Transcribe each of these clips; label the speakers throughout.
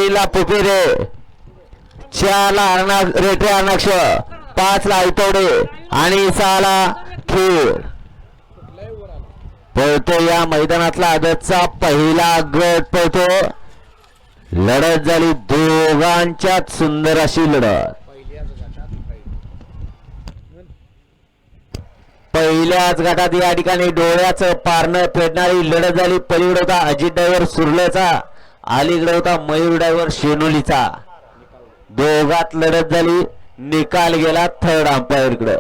Speaker 1: 3ला पुपेरे, 4ला रेटे अर्णाक्ष, 5ला ऐतवडे आणि 6ला खेळ पळतो. या मैदानातला आजचा पहिला गट पळतो. लढत झाली दोघांच्यात सुंदर अशी लढत. पहिल्याच गटात या ठिकाणी डोळ्याचं पारणं फेडणारी लढत झाली. पलीकडे होता अजित ड्रायव्हर सुरल्याचा, अलीकडे होता मयूर ड्रायव्हर शेनोलीचा. दोघात लढत झाली. निकाल गेला थर्ड अंपायर कडे.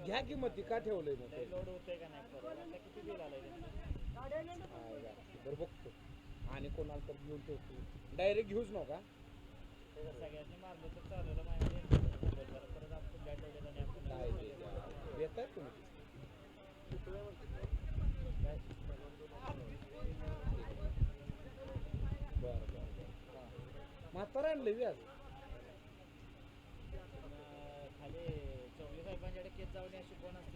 Speaker 2: घ्या किंमत का ठेवलंय बरं बघतो आणि कोणाला तर घेऊन ठेवतो. डायरेक्ट घेऊच नका सगळ्यांनी मारलं तर चालेल. येतात तुम्ही म्हातारा आणलं व्याज खाली चौगले साहेबांच्याकडे केस जाऊन अशी कोण असते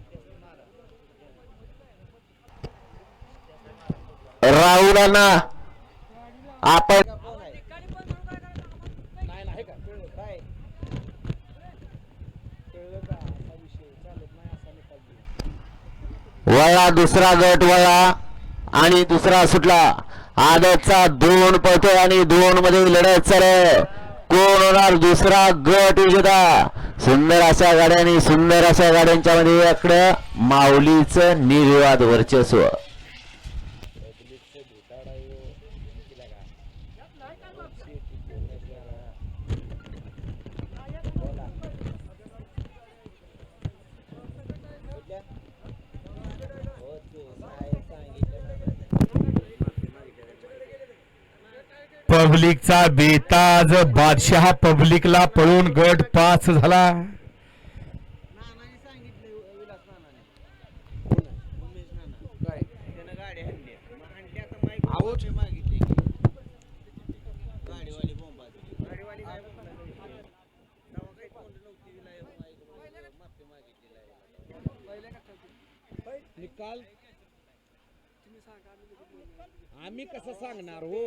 Speaker 1: राहुलांना आपण
Speaker 2: नाही नाही का कळलं काय कळलं का असा विषय चालत नाही असा निकाल
Speaker 1: वळा दुसरा गट वळा आणि दुसरा सुटला. आदतचा 2 पळतो आणि 2 मध्ये लढत चालू. कोण होणार दुसरा गट विजेता. सुंदर अशा गाड्यांनी सुंदर अशा गाड्यांच्या मध्ये इकडं माऊलीचं निर्वाद वर्चस्व.
Speaker 3: पब्लिकचा बेताज बादशाह पब्लिकला पळून गट पास झाला.
Speaker 2: निकाल आम्ही कसं सांगणार हो.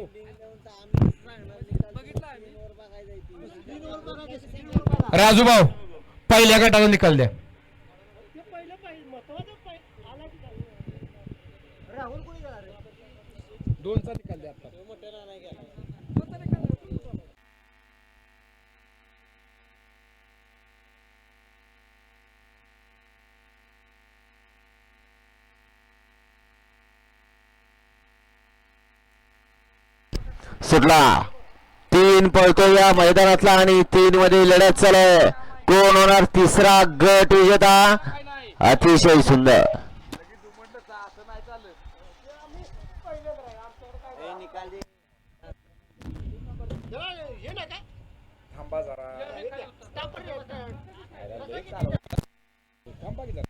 Speaker 3: राजूभाऊ पहिल्या गटाचा निकाल द्या.
Speaker 2: दोनचा निकाल द्या. आता
Speaker 1: सुटला. 3 पळतो या मैदानातला आणि 3 मध्ये लढत चालू. कोण होणार तिसरा गट विजेता. अतिशय सुंदर
Speaker 2: थांबा जरा थांबा की जरा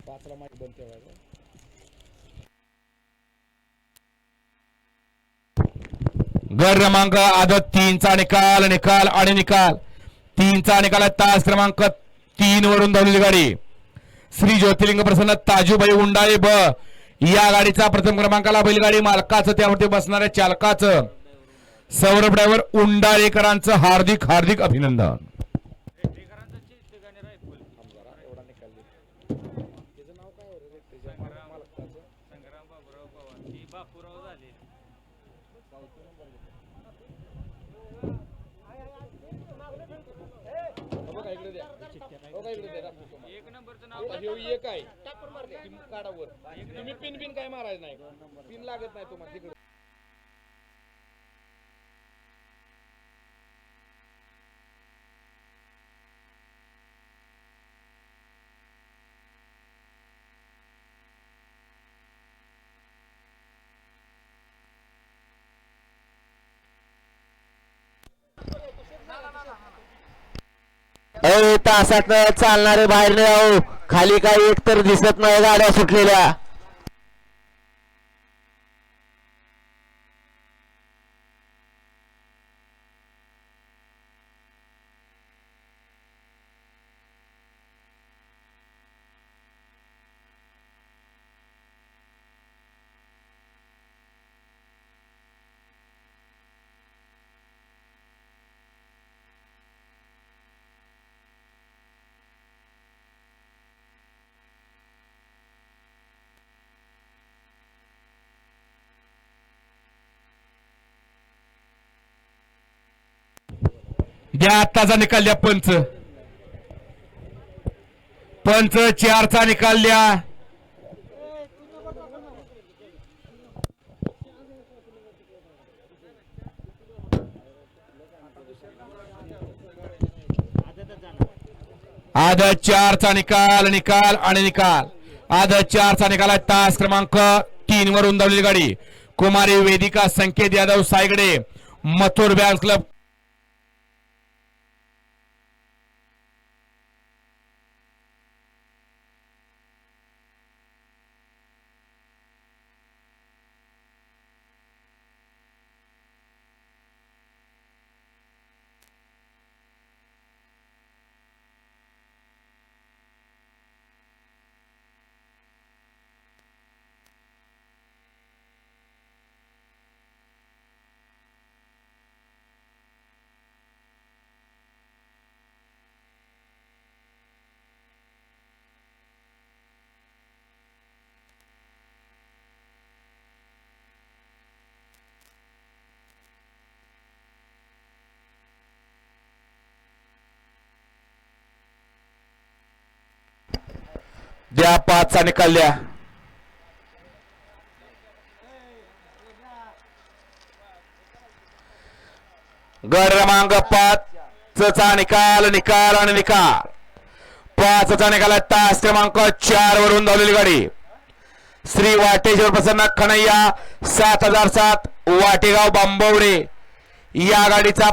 Speaker 2: 5ला माईक बंद ठेवायचा.
Speaker 3: गट क्रमांक आदत 3चा निकाल निकाल आणि निकाल 3चा निकाल. तास क्रमांक 3 वरून धावलेली गाडी श्री ज्योतिर्लिंग प्रसन्न ताजूबाई उंडाळे ब या गाडीचा प्रथम क्रमांकाला बैलगाडी मालकाचं त्यावरती बसणाऱ्या चालकाचं सौरभ ड्रायव्हर उंडाळेकरांचं हार्दिक हार्दिक अभिनंदन.
Speaker 2: एक आहे काढावर तुम्ही पिन काय मारायचं नाही. पिन लागत नाही तुम्हाला तिकडे.
Speaker 1: तासात चालणारे बाहेर नाही आहो, खाली काही एक तर दिसत नाही गाड्या सुटलेल्या.
Speaker 3: द्या आत्ताचा निकाल द्या. पंच 4चा निकाल द्या. आदत 4चा निकाल आणि निकाल. आदत 4चा निकाल आहे. तास क्रमांक 3 वर उंदावलेली गाडी कुमारी वेदिका संकेत यादव सायगडे मथुर बँक क्लब. द्या 5चा निकाल द्या. गट क्रमांक 5चा निकाल आणि निकाल. 5चा निकाल आहे. तास क्रमांक 4 वरून धावलेली गाडी श्री वाटेश्वर प्रसन्न खणैया 7007 वाटेगाव बांबवडे या गाडीचा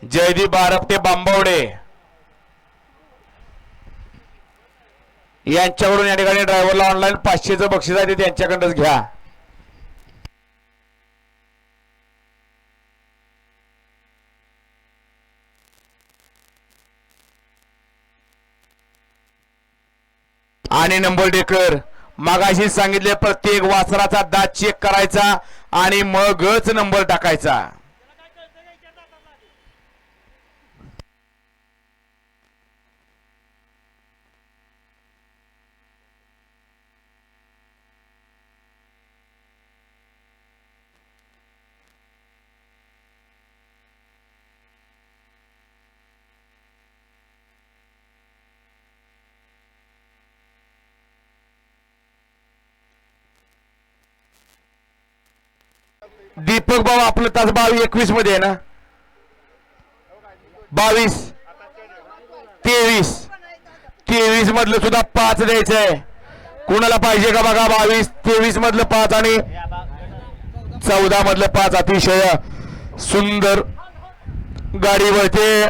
Speaker 3: जयदीप बारपटे बांबवडे यांच्याकडून या ठिकाणी ड्रायव्हरला ऑनलाईन 500चं बक्षीस आहे ते त्यांच्याकडूनच घ्या. आणि नंबर डेकर मागाशी सांगितले प्रत्येक वासराचा दात चेक करायचा आणि मगच नंबर टाकायचा. दीपक भाऊ आपलं तास 22-21 मध्ये आहे ना. 22 23 मधलं सुद्धा 5 द्यायचं आहे. कुणाला पाहिजे का बघा. 22-23 मधलं 5 आणि 14 मधलं 5. अतिशय सुंदर गाडी वळते.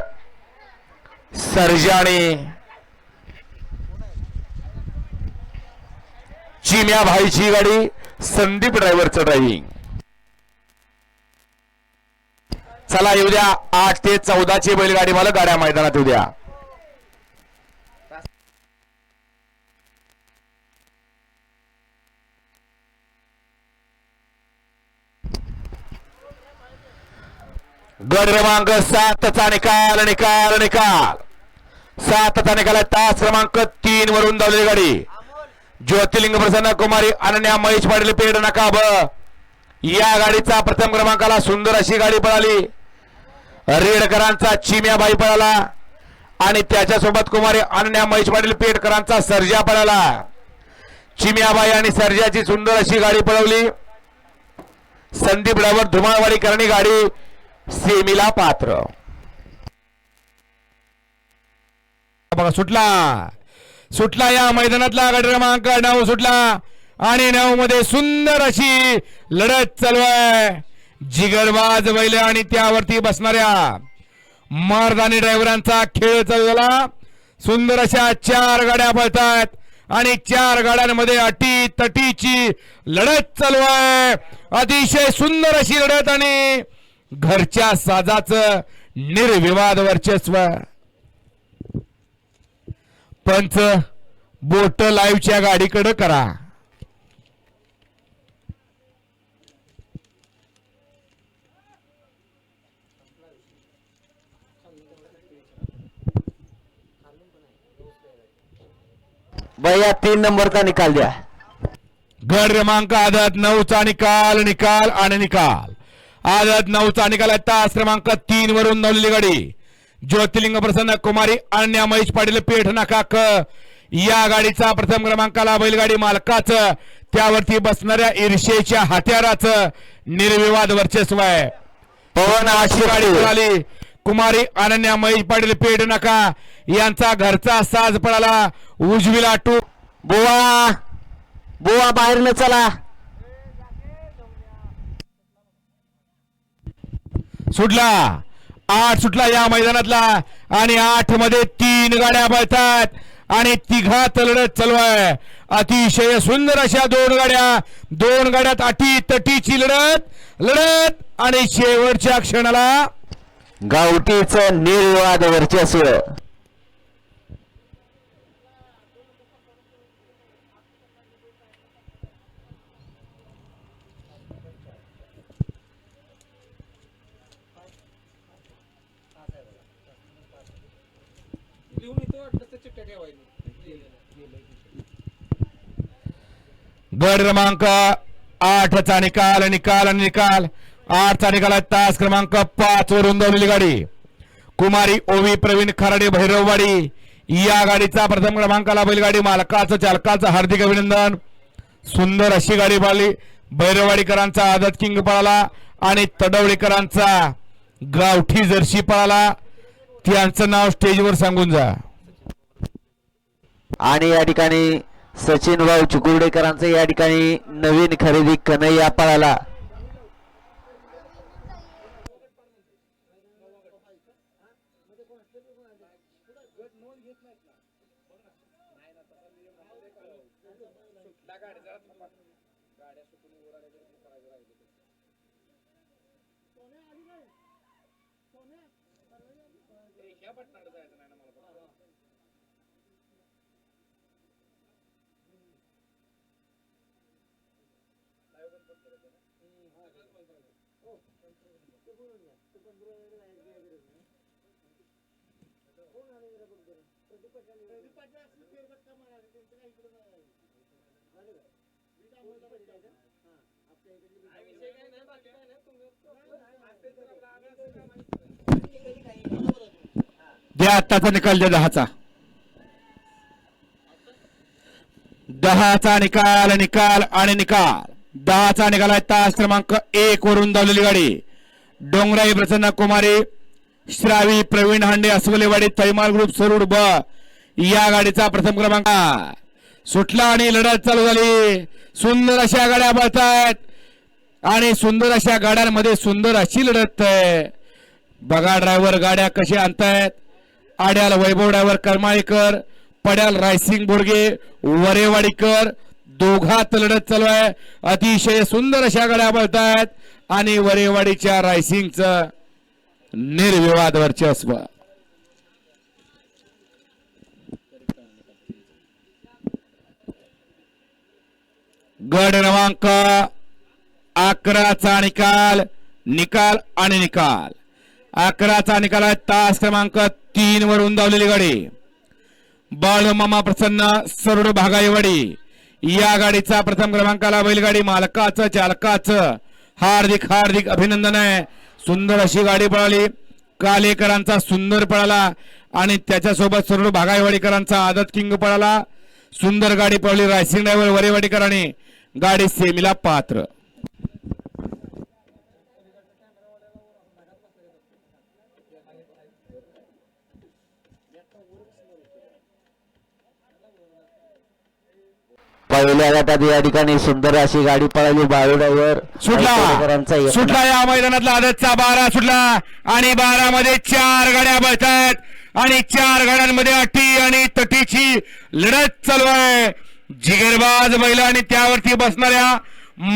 Speaker 3: सर्जाणी चिम्या भाईची गाडी संदीप ड्रायव्हरचं ड्रायव्हिंग. चला येऊ द्या 8 ते 14 बैलगाडी मला गाड्या मैदानात येऊ द्या. गट क्रमांक 7चा निकाल. 7चा निकाल तास क्रमांक 3 वरून धावलेली गाडी ज्योतिर्लिंग प्रसन्न कुमारी अनन्या महेश पाटील पेड नकाब या गाडीचा प्रथम क्रमांकाला सुंदर अशी गाडी पळाली. रेडकरांचा चिम्याबाई पळाला आणि त्याच्यासोबत कुमारी अनन्या महेश पाटील पेठकरांचा सर्जा पळाला. चिमियाबाई आणि सर्जाची सुंदर अशी गाडी पळवली. संदीप ड्रायव्हर धुमाळवाडी करणी गाडी सेमीला पात्र. बघा सुटला या मैदानातला गट क्रमांक 9 सुटला आणि 9 मध्ये सुंदर अशी लढत चालू आहे. जिगरबाज बैल आणि त्यावरती बसणाऱ्या मर्दानी ड्रायव्हरांचा खेळ चालू झाला. सुंदर अशा 4 गाड्या पळतात आणि 4 गाड्यांमध्ये अटी तटीची लढत चालू आहे. अतिशय सुंदर अशी लढत आणि घरच्या साजाचं निर्विवाद वर्चस्व. पंच बोट लाईव्हच्या गाडीकडे करा.
Speaker 1: भैया 3 नंबरचा निकाल द्या.
Speaker 3: गट क्रमांक आदत 9चा निकाल आणि निकाल. आदत 9चा निकाल आहे. तास क्रमांक 3 वरून धावलेली गाडी ज्योतिर्लिंग प्रसन्न कुमारी अनन्या महेश पाटील पेठ नाकाक या गाडीचा प्रथम क्रमांकाला बैलगाडी मालकाचं त्यावरती बसणाऱ्या ईर्षेच्या हत्याराचं निर्विवाद वर्चस्व आहे.
Speaker 1: पवन
Speaker 3: अशी गाडी पळाली. कुमारी अनन्या महेश पाटील पेठ नाका यांचा घरचा साज पळाला. उजवीला टू
Speaker 1: बुवा बाहेर न चला.
Speaker 3: सुटला 8 सुटला या मैदानातला आणि 8 मध्ये 3 गाड्या पळतात आणि तिघात लढत चालू आहे. अतिशय सुंदर अशा 2 गाड्यात अटी तटीची लढत आणि शेवटच्या क्षणाला
Speaker 1: गावठीचं निर्विवाद वर्चस्व.
Speaker 3: गट क्रमांक 8चा निकाल. 8चा निकाल आहे. तास क्रमांक 5 वरून धावलेली गाडी कुमारी ओवी प्रवीण खराडे भैरववाडी या गाडीचा प्रथम क्रमांकाला बैलगाडी मालकाचं चालकाचं हार्दिक अभिनंदन. सुंदर अशी गाडी पळाली. भैरववाडीकरांचा आदत किंग पळाला आणि तडवळीकरांचा गावठी जर्सी पळाला. त्यांचं नाव स्टेजवर सांगून जा.
Speaker 1: आणि या ठिकाणी सचिन भाऊ चुकुर्डेकरांचं या ठिकाणी नवीन खरेदी कन्हैया पळाला.
Speaker 3: द्या आत्ताचा निकाल द्या. 10चा निकाल आणि निकाल. 10चा निकाल आहे. तास क्रमांक 1 वरून धावलेली गाडी डोंगराई प्रसन्न कुमारी श्रावी प्रवीण हांडे अस्वलेवाडी तैमाल ग्रुप सरूड ब या गाडीचा प्रथम क्रमांक सुटला आणि लढत चालू झाली. सुंदर अशा गाड्या पळतायत आणि सुंदर अशा गाड्यांमध्ये सुंदर अशी लढत आहे. बघा ड्रायव्हर गाड्या कशा आणतायत. आड्याल वैभव ड्रायव्हर करमाळीकर, पड्याल रायसिंग बोडगे वरेवाडीकर दोघात लढत चालू आहे. अतिशय सुंदर अशा गाड्या पळतायत आणि वरेवाडीच्या रायसिंगचं निर्विवाद वर्चस्व. गट क्रमांक 11चा निकाल आणि निकाल. 11चा निकाल आहे. तास क्रमांक 3 वरून धावलेली गाडी बाळमामा प्रसन्न सरोड भागाईवाडी या गाडीचा प्रथम क्रमांकाला बैलगाडी मालकाचं चालकाचं हार्दिक अभिनंदन आहे. सुंदर अशी गाडी पळाली. कालेकरांचा सुंदर पळाला आणि त्याच्यासोबत सर्व भागाईवाडीकरांचा आदत किंग पळाला. सुंदर गाडी पळली. रायसिंग ड्रायव्हर वरेवाडीकरांनी गाडी सेमीला पात्र.
Speaker 1: पहिल्या गटात या ठिकाणी सुंदर अशी गाडी पळाली. बाळू ड्रायव्हर
Speaker 3: सुटला या मैदानातला आदतचा 12 सुटला आणि 12 मध्ये 4 गाड्या बसतात आणि 4 गाड्यांमध्ये अटी आणि तटीची लढत चालू आहे. जिगरबाज बैल आणि त्यावरती बसणाऱ्या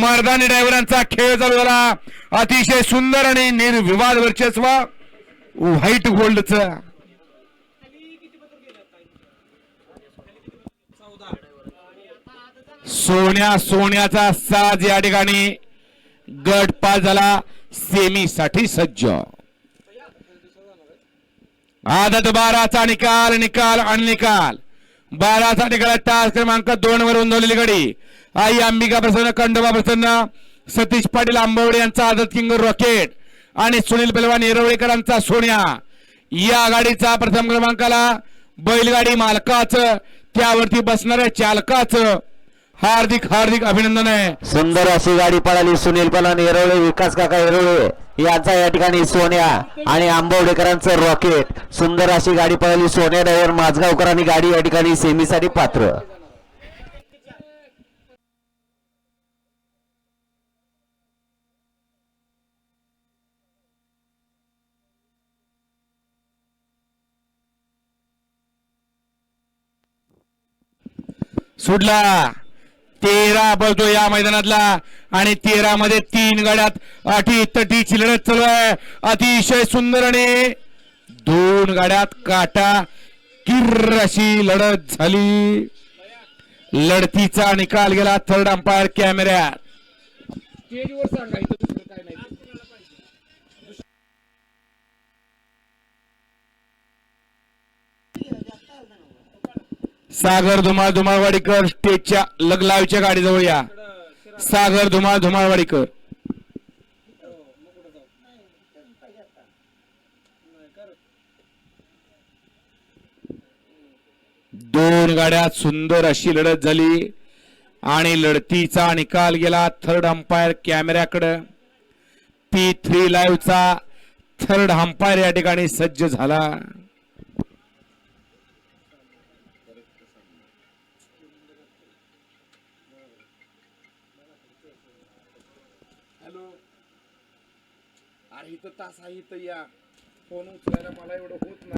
Speaker 3: मर्दानी ड्रायव्हरांचा खेळ चालू झाला. अतिशय सुंदर आणि निर्विवाद वर्चस्व व्हाईट गोल्डचं. सोन्याचा साज या ठिकाणी गट पास झाला. सेमी साठी सज्ज. आदत 12चा निकाल आणि निकाल 12चा निकाल. तास क्रमांक 2 वर नोंदवलेली गाडी आई अंबिका प्रसन्न, खंडोबा प्रसन्न, सतीश पाटील आंबवडे यांचा आदत किंग रॉकेट आणि सुनील पहलवान येरवळेकरांचा सोन्या. या गाडीचा प्रथम क्रमांकाला बैलगाडी मालकाचं त्यावरती बसणाऱ्या चालकाचं हार्दिक अभिनंदन आहे.
Speaker 1: सुंदर अशी गाडी पळाली. सुनील पहलवान येरवळे, विकास काका येरवळे यांचा या ठिकाणी सोन्या आणि आंबवडेकरांचं रॉकेट. सुंदर अशी गाडी पळाली. सोन्या ड्रायव्हर माझगावकरांनी गाडी या ठिकाणी सेमीसाठी पात्र.
Speaker 3: सुटला 13 पळतो या मैदानातला आणि 13 मध्ये 3 गाड्यात अटी तटीची लढत चालू आहे. अतिशय सुंदर आणि 2 गाड्यात काटा किर्र अशी लढत झाली. लढतीचा निकाल गेला थर्ड अंपायर कॅमेऱ्यात.
Speaker 2: स्टेजवर सांगा इथं दुसरं काय नाही.
Speaker 3: सागर धुमाळवाडीकर स्टेजच्या लाईव्हच्या गाडीजवळ या. सागर धुमाळवाडीकर. दोन गाड्यात सुंदर अशी लढत झाली आणि लढतीचा निकाल गेला थर्ड अंपायर कॅमेऱ्याकडे. P3 लाईव्हचा थर्ड अंपायर या ठिकाणी सज्ज झाला.
Speaker 2: अरे इथं तास आहे इथं या. फोन उचलायला मला एवढं होत नाही.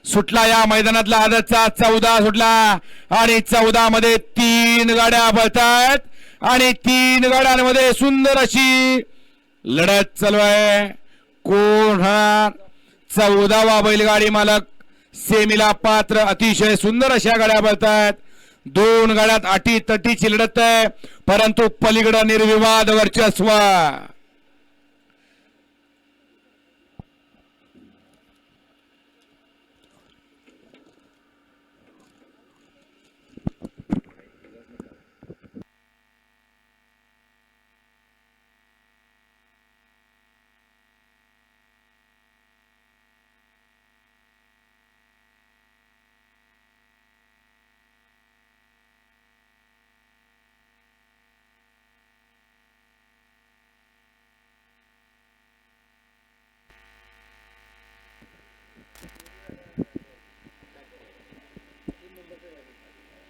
Speaker 3: सुटला या मैदानातला आदतचा 14 सुटला आणि 14 मध्ये 3 गाड्या पळतायत आणि 3 गाड्यांमध्ये सुंदर अशी लढत चालू आहे. कोण हा 14वा बैलगाडी मालक सेमीला पात्र. अतिशय सुंदर अशा गाड्या पळतायत. 2 गाड्यात अटी तटीची लढत आहे परंतु पलीकडे निर्विवाद वर्चस्व.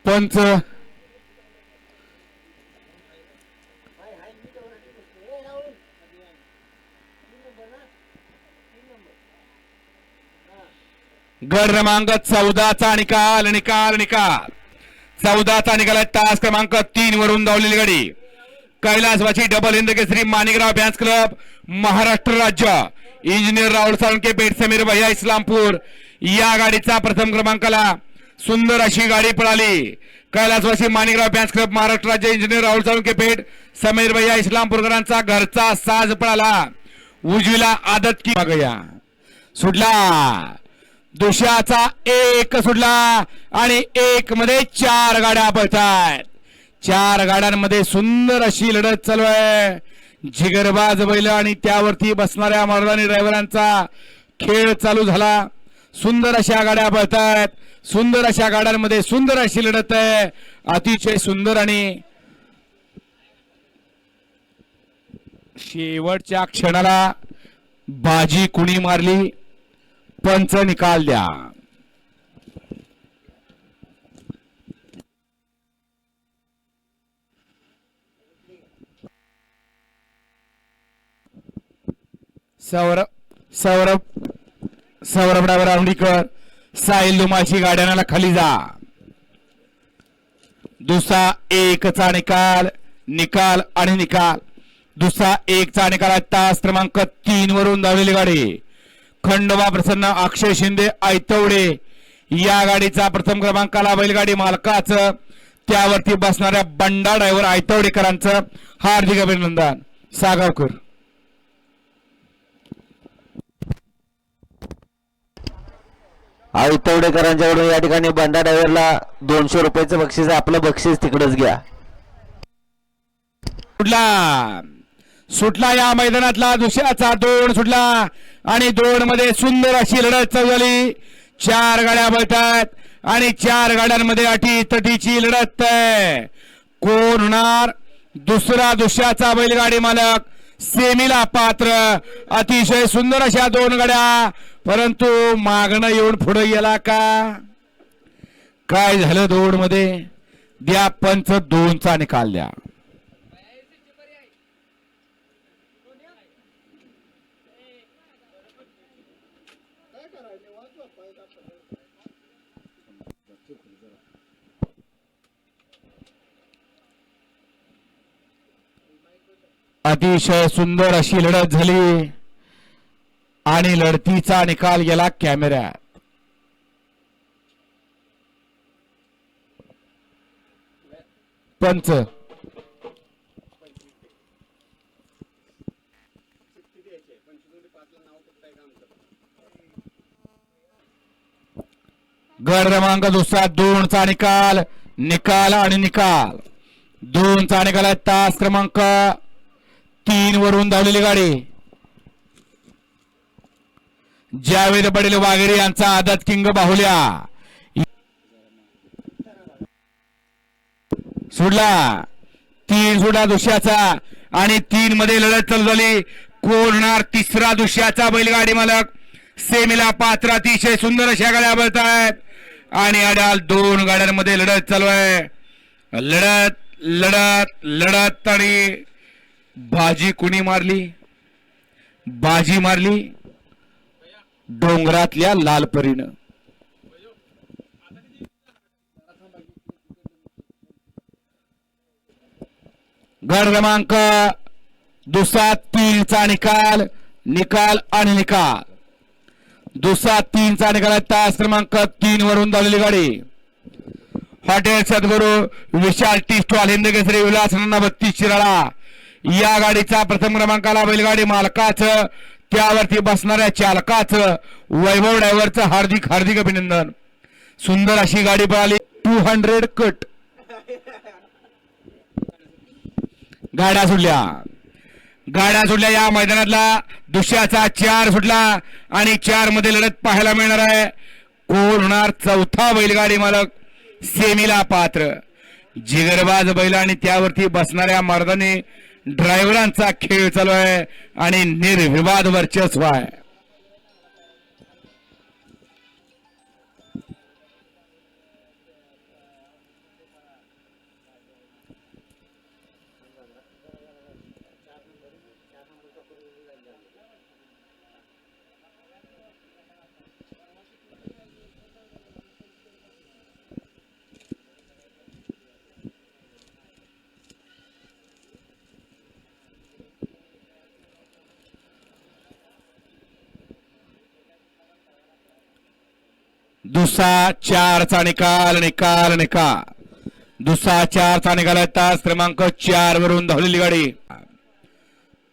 Speaker 3: पंच गट क्रमांक 14चा निकाल. 14चा निकाल आहे तास क्रमांक 3 वरून धावलेली गाडी कैलासवासी double Hind Kesari Manikrao fans club Maharashtra राज्य इंजिनियर राहुल साळुंके पेठ समीर भैया इस्लामपूर या गाडीचा प्रथम क्रमांकाला सुंदर अशी गाडी पळाली कैलासवासी माणिकराव फॅन्स क्लब महाराष्ट्र राज्य इंजिनियर राहुल साळुंके पेठ समीर भैया इस्लामपूरकरांचा घरचा साज पळाला उजवीला आदत की गया सुटला दुसऱ्याचा एक सुटला आणि एक मध्ये 4 गाड्या पळतायत 4 गाड्यांमध्ये सुंदर अशी लढत चालू आहे जिगरबाज बैल आणि त्यावरती बसणाऱ्या मर्दानी ड्रायव्हरांचा खेळ चालू झाला सुंदर अशा गाड्या पळतायत सुंदर अशा गाड्यांमध्ये सुंदर अशी लढत आहे अतिशय सुंदर आणि शेवटच्या क्षणाला बाजी कुणी मारली पंच निकाल द्या सौरभ सौरभ सौरभ डायव्हर औंडीकर साहिल दुमाशी गाड्याला खाली जा दुसरा एकचा निकाल निकाल आणि निकाल दुसरा एकचा निकाल तास क्रमांक 3 वरून धावलेली गाडी खंडोबा प्रसन्न अक्षय शिंदे आयतवडे या गाडीचा प्रथम क्रमांकाला बैलगाडी मालकाचं त्यावरती बसणाऱ्या बंडा ड्रायव्हर आयतवडेकरांचं हार्दिक अभिनंदन सागावकर
Speaker 1: आयतवडेकरांच्याकडून या ठिकाणी बंडा ड्रायव्हरला 200 रुपयाचं बक्षीस आहे आपलं बक्षीस तिकडेच घ्या
Speaker 3: सुटला सुटला या मैदानातला दुसऱ्याचा 2 सुटला आणि 2 मध्ये सुंदर अशी लढत चालू झाली 4 गाड्या पळतात आणि 4 गाड्यांमध्ये अटी तटीची लढत आहे कोण होणार दुसऱ्याचा बैलगाडी मालक सेमीला पात्र अतिशय सुंदर अशा 2 गाड्या परंतु मागणं येऊन पुढे गेला का काय झालं 2 मध्ये द्या पंच 2चा निकाल द्या अतिशय सुंदर अशी लढत झाली आणि लढतीचा निकाल गेला कॅमेऱ्यात पंच गट क्रमांक 2चा निकाल निकाल आणि निकाल 2चा निकाल आहे तास क्रमांक 3 वरून धावलेली गाडी जावेद पटेल वाघेरे यांचा आदत किंग बाहुल्या सोडला 3 सोडा दुसऱ्याचा आणि 3 मध्ये लढत चालू झाली कोण होणार तिसरा दुसऱ्याचा बैलगाडी मालक सेमीला पात्र अतिशय सुंदर अशा गाड्या बळतायत आणि अडाल 2 गाड्यांमध्ये लढत चालू आहे लढत लढत लढत आणि बाजी कुणी मारली बाजी मारली डोंगरातल्या लालपरीनं गट क्रमांक 3चा निकाल निकाल आणि निकाल 3चा निकाल तास क्रमांक 3 वरून धावलेली गाडी हॉटेल सद्गुरू विशाल टी स्टॉल हिंदकेसरी विलास नाना 32 शिराळा या गाडीचा प्रथम क्रमांकाला बैलगाडी मालकाचं त्यावरती बसणाऱ्या चालकाचं वैभव ड्रायव्हरचं हार्दिक हार्दिक अभिनंदन सुंदर अशी गाडी पळाली 200 कट गाड्या सुटल्या या मैदानातला दुसऱ्याचा 4 सुटला आणि 4 मध्ये लढत पाहायला मिळणार आहे कोण होणार चौथा बैलगाडी मालक सेमीला पात्र जिगरबाज बैल आणि त्यावरती बसणाऱ्या मर्दानी ड्रायव्हरांचा खेळ चालू आहे आणि निर्विवाद वर्चस्व आहे दुसरा 4चा निकाल निकाल निकाल दुसरा 4चा निकाल आहे. तास क्रमांक 4 वरून धावलेली गाडी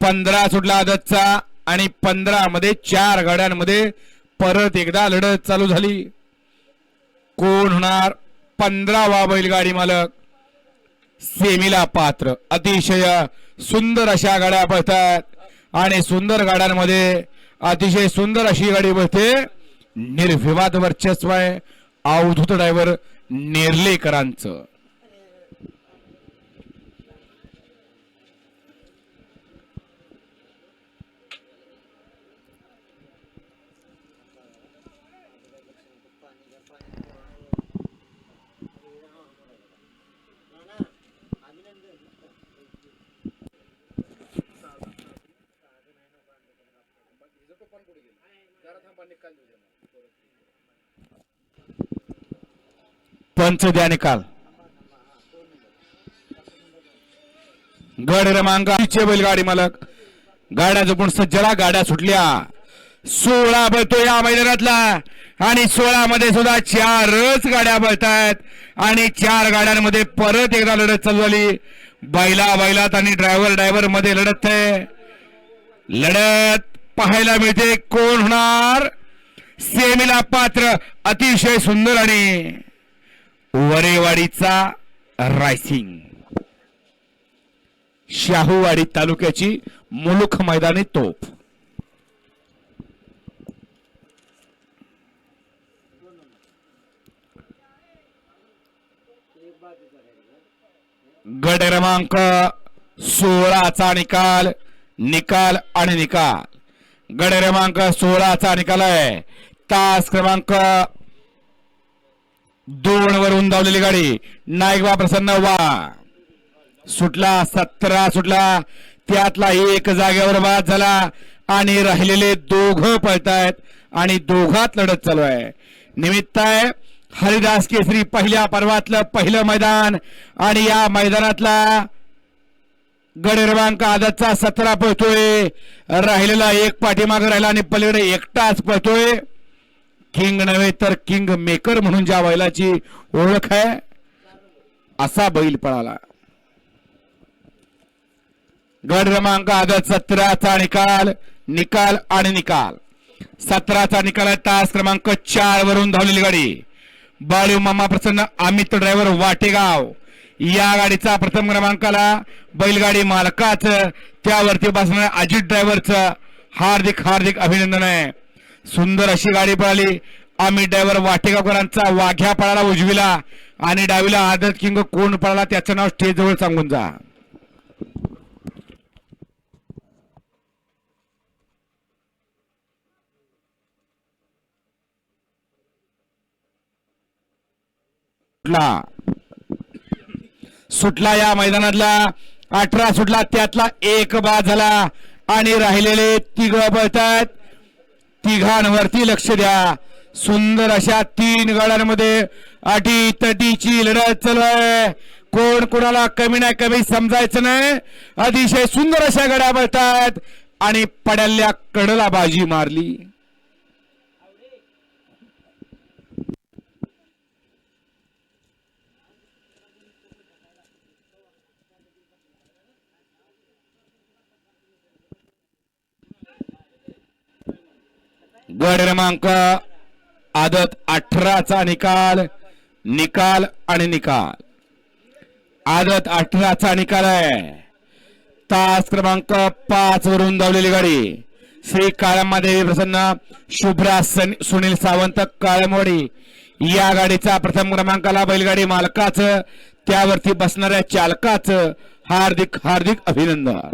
Speaker 3: 15 सुटला आदतचा आणि 15 मध्ये 4 गाड्यांमध्ये परत एकदा लढत चालू झाली. कोण होणार 15वा बैलगाडी मालक सेमीला पात्र. अतिशय सुंदर अशा गाड्या पळतात आणि सुंदर गाड्यांमध्ये अतिशय सुंदर अशी गाडी पळते. निर्विवाद वर्चस्व आहे अवधूत ड्रायव्हर नेर्लेकरांचं. पंच द्या निकाल. गड क्रमांक बैलगाडी मालक गाड्या जपून सज्जला. गाड्या सुटल्या 16 बळतो या मैदानातला आणि 16 मध्ये सुद्धा 4च गाड्या बळतायत आणि 4 गाड्यांमध्ये परत एकदा लढत चालू झाली. बैलात आणि ड्रायव्हर मध्ये लढत आहे. लढत पाहायला मिळते. कोण होणार सेमीला पात्र. अतिशय सुंदर आणि वरेवाडीचा रायसिंग. शाहूवाडी तालुक्याची मुलुख मैदानी तोफ. गट क्रमांक 16चा निकाल निकाल आणि निकाल. गट क्रमांक 16चा निकाल आहे. तास क्रमांक 2 वरून धावलेली गाडी नायकबा प्रसन्न वा सुटला. 17 सुटला त्यातला एक जागेवर बाद झाला आणि राहिलेले दोघं पळतायत आणि दोघात लढत चालू आहे. निमित्त आहे हरिदास केसरी पहिल्या पर्वातलं पहिलं मैदान आणि या मैदानातला गड क्रमांक आदतचा 17 पळतोय. राहिलेला एक पाठीमागे राहिला आणि पलीकडे एकटाच पळतोय. किंग नव्हे तर किंग मेकर म्हणून ज्या बैलाची ओळख आहे असा बैल पळाला. गड क्रमांक आदत 17चा निकाल निकाल आणि निकाल. 17चा निकाल आहे. तास क्रमांक 4 वरून धावलेली गाडी बाळू मामा प्रसन्न अमित ड्रायव्हर वाटेगाव. या गाडीचा प्रथम क्रमांकाला बैलगाडी मालकाचं त्यावरती बसणाऱ्या अजित ड्रायव्हरचं हार्दिक हार्दिक अभिनंदन आहे. सुंदर अशी गाडी पळाली. अमित ड्रायव्हर वाटेगावकरांचा वाघ्या पळाला उजवीला आणि डावीला आदत किंग कोण पळाला त्याचं नाव स्टेज जवळ सांगून जा. सुटला या मैदानातला 18 सुटला त्यातला एक बाद झाला आणि राहिलेले तिघ पळतात. तिघांवरती लक्ष द्या. सुंदर अशा 3 गाड्यांमध्ये अटी तटीची लढत चालू आहे. कोण कोणाला कमी नाही कमी समजायचं नाही. अतिशय सुंदर अशा गाड्या पळतात आणि पड्याल्या कडला बाजी मारली. गड क्रमांक आदत 18चा निकाल निकाल आणि निकाल. आदत 18चा निकाल आहे. तास क्रमांक 5 वरून धावलेली गाडी श्री काळमादेवी प्रसन्न शुभ्रा सुनील सावंत काळमवाडी. या गाडीचा प्रथम क्रमांकाला बैलगाडी मालकाचं त्यावरती बसणाऱ्या चालकाचं हार्दिक हार्दिक अभिनंदन.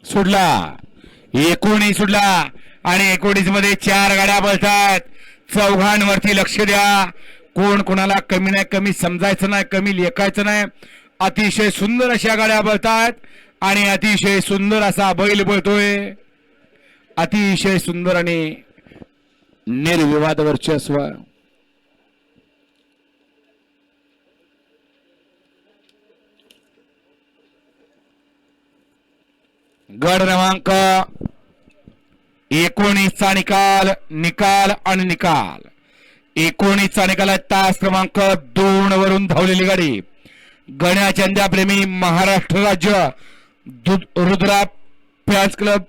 Speaker 3: सुटला 19 सुटला आणि 19 मध्ये 4 गाड्या पळतात. चौघांवरती लक्ष द्या. कोण कोणाला कमी नाही कमी समजायचं नाही कमी लेखायचं नाही. अतिशय सुंदर अशा गाड्या पळतात आणि अतिशय सुंदर असा बैल पळतोय. अतिशय सुंदर आणि निर्विवाद वर्चस्व. गड क्रमांक 19चा निकाल निकाल आणि निकाल. 19चा निकाल आहे. तास क्रमांक 2 वरून धावलेली गाडी गण्या चंद्या प्रेमी महाराष्ट्र राज्य रुद्रा फॅन्स क्लब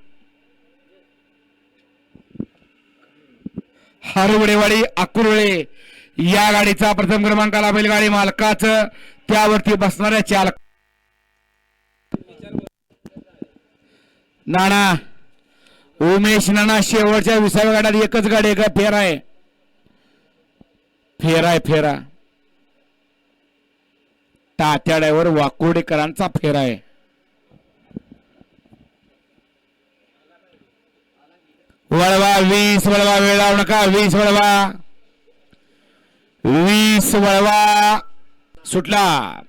Speaker 3: हरवडेवाडी अकुर्ळे या गाडीचा प्रथम क्रमांकाला बैलगाडी मालकाचं त्यावरती बसणाऱ्या चालक नाना उमेश नाना. शेवटच्या 20व्या गाड्यात एकच गाडी आहे का? फेरा आहे. फेरा आहे फेरा. तात्या ड्रायव्हर वाकुर्डेकरांचा फेरा आहे. वळवा 20 वळवा. वेळ लावू नका. 20 वळवा. 20 वळवा सुटला.